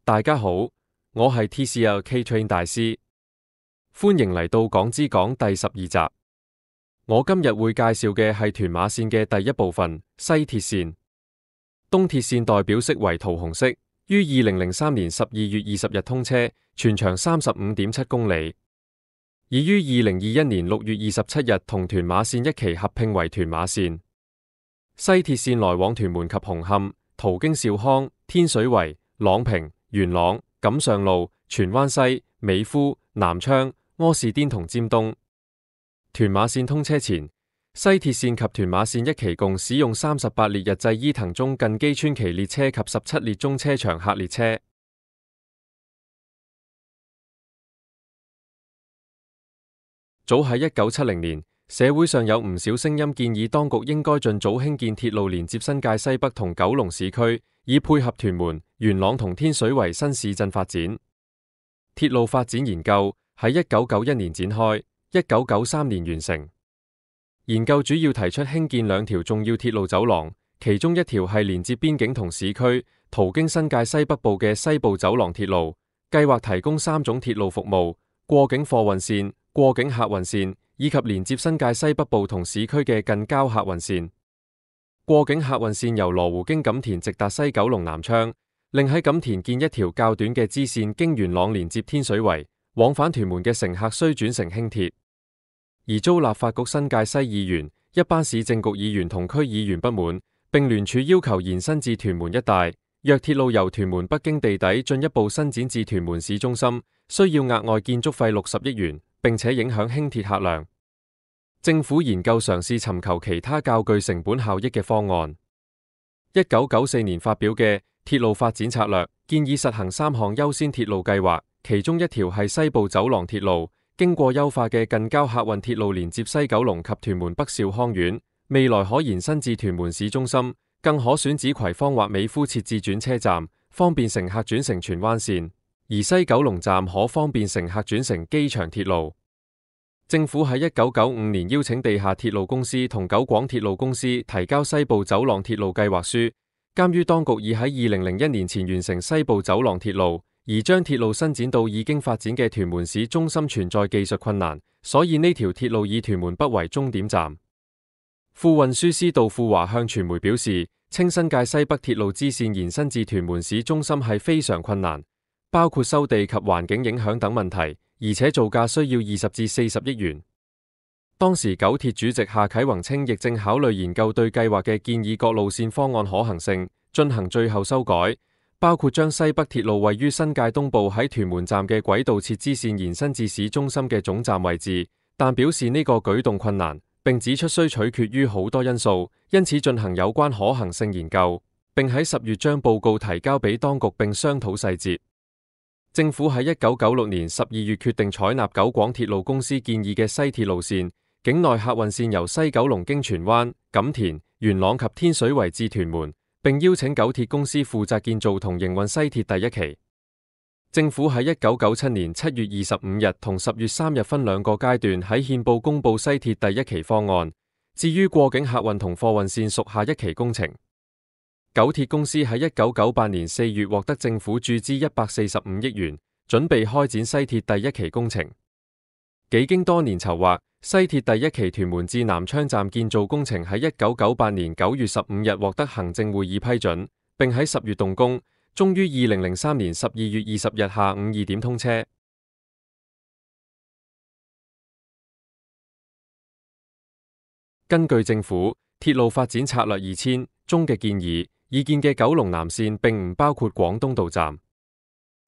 大家好，我係 TCL K-Train 大師，歡迎嚟到講之講第12集。我今日會介紹嘅係屯馬綫嘅第一部分西鐵綫。東鐵綫代表色為桃紅色，於2003年12月20日通車，全長35.7公里，已於2021年6月27日同屯馬綫一期合併為屯馬綫。西鐵綫來往屯門及紅磡，途經兆康、天水圍、朗屏、元朗、錦上路、荃灣西、美孚、南昌、柯士甸同尖東。屯馬綫通車前，西鐵綫及屯馬綫一期共使用38列日製伊藤忠近基川崎列車及17列中車長客列車。早喺1970年，社會上有唔少聲音建議當局應該盡早興建鐵路連接新界西北同九龍市區，以配合屯門、元朗同天水圍新市鎮發展。鐵路發展研究喺1991年展開，1993年完成。研究主要提出興建兩條重要鐵路走廊，其中一條係連接邊境同市區，途經新界西北部嘅西部走廊鐵路，計劃提供3種鐵路服務：過境貨運線、過境客運線，以及連接新界西北部同市區嘅近郊客運線。過境客運線由羅湖經錦田直達西九龍南昌，另喺錦田建一條較短嘅支線經元朗連接天水圍，往返屯門嘅乘客需轉乘輕鐵。而遭立法局新界西議員、一班市政局議員同區議員不滿，並聯署要求延伸至屯門一帶。若鐵路由屯門北經地底進一步伸展至屯門市中心，需要額外建築費60億元，並且影響輕鐵客量。政府研究嘗試尋求其他較具成本效益嘅方案。1994年發表嘅鐵路發展策略建議實行3項優先鐵路計劃，其中一條係西部走廊鐵路，經過優化嘅近郊客運鐵路連接西九龍及屯門北兆康苑，未來可延伸至屯門市中心，更可選址葵芳或美孚設置轉車站，方便乘客轉乘荃灣線，而西九龍站可方便乘客轉乘機場鐵路。政府喺1995年邀請地下鐵路公司同九廣鐵路公司提交西部走廊鐵路計劃書，鑒於當局已喺2001年前完成西部走廊鐵路，而將鐵路伸展到已經發展嘅屯門市中心存在技術困難，所以呢條鐵路以屯門北為終點站。副運輸司杜富華向傳媒表示，稱新界西北鐵路支線延伸至屯門市中心係非常困難，包括收地及環境影響等問題，而且造價需要20至40億元。當時九鐵主席夏啟宏稱，亦正考慮研究對計劃嘅建議各路線方案可行性，進行最後修改，包括將西北鐵路位於新界東部喺屯門站嘅軌道設支線延伸至市中心嘅總站位置，但表示呢個舉動困難，並指出需取決於好多因素，因此進行有關可行性研究，並喺10月將報告提交俾當局並商討細節。政府喺1996年12月決定採納九廣鐵路公司建議嘅西鐵路線，境內客運線由西九龍經荃灣、錦田、元朗及天水圍至屯門，並邀請九鐵公司負責建造同營運西鐵第一期。政府喺1997年7月25日同10月3日分兩個階段喺憲報公布西鐵第一期方案，至於過境客運同貨運線屬下一期工程。九鐵公司喺1998年4月獲得政府注資145億元，準備開展西鐵第一期工程。幾經多年籌劃，西鐵第一期屯門至南昌站建造工程喺1998年9月15日獲得行政會議批准，並喺10月動工，終於2003年12月20日下午2點通車。根據政府鐵路發展策略2000中嘅建議，已建嘅九龍南線並唔包括廣東道站。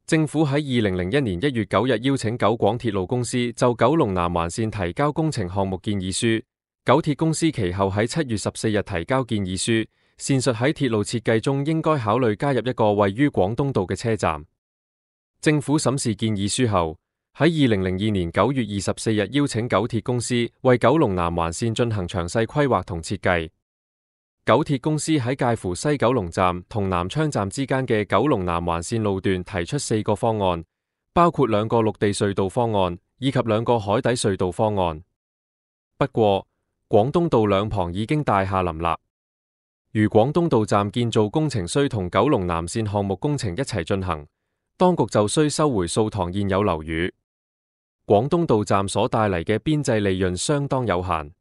政府喺2001年1月9日邀請九廣鐵路公司就九龍南環線提交工程項目建議書，九鐵公司其後喺7月14日提交建議書，闡述喺鐵路設計中應該考慮加入一個位於廣東道嘅車站。政府審視建議書後，喺2002年9月24日邀請九鐵公司為九龍南環線進行詳細規劃同設計。九鐵公司喺介乎西九龍站同南昌站之間嘅九龍南環線路段提出4個方案，包括2個陸地隧道方案以及2個海底隧道方案。不過，廣東道兩旁已經大廈林立，如廣東道站建造工程需同九龍南線項目工程一齊進行，當局就需收回數幢現有樓宇。廣東道站所帶嚟嘅邊際利潤相當有限。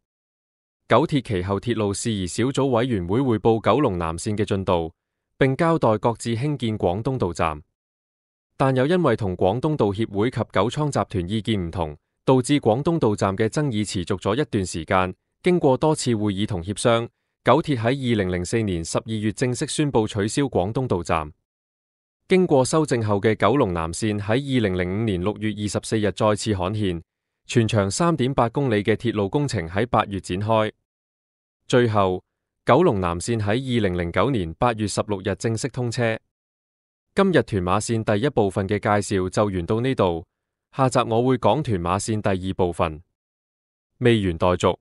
九鐵其後鐵路事宜小組委員會匯報九龍南線嘅進度，並交代各自興建廣東道站，但又因為同廣東道協會及九倉集團意見唔同，導致廣東道站嘅爭議持續咗一段時間。經過多次會議同協商，九鐵喺2004年12月正式宣布取消廣東道站。經過修正後嘅九龍南線喺2005年6月24日再次刊憲，全長3.8公里嘅鐵路工程喺8月展開。最後，九龍南線喺2009年8月16日正式通車。今日屯馬線第一部分嘅介紹就完到呢度，下集我會講屯馬線第二部分，未完待續。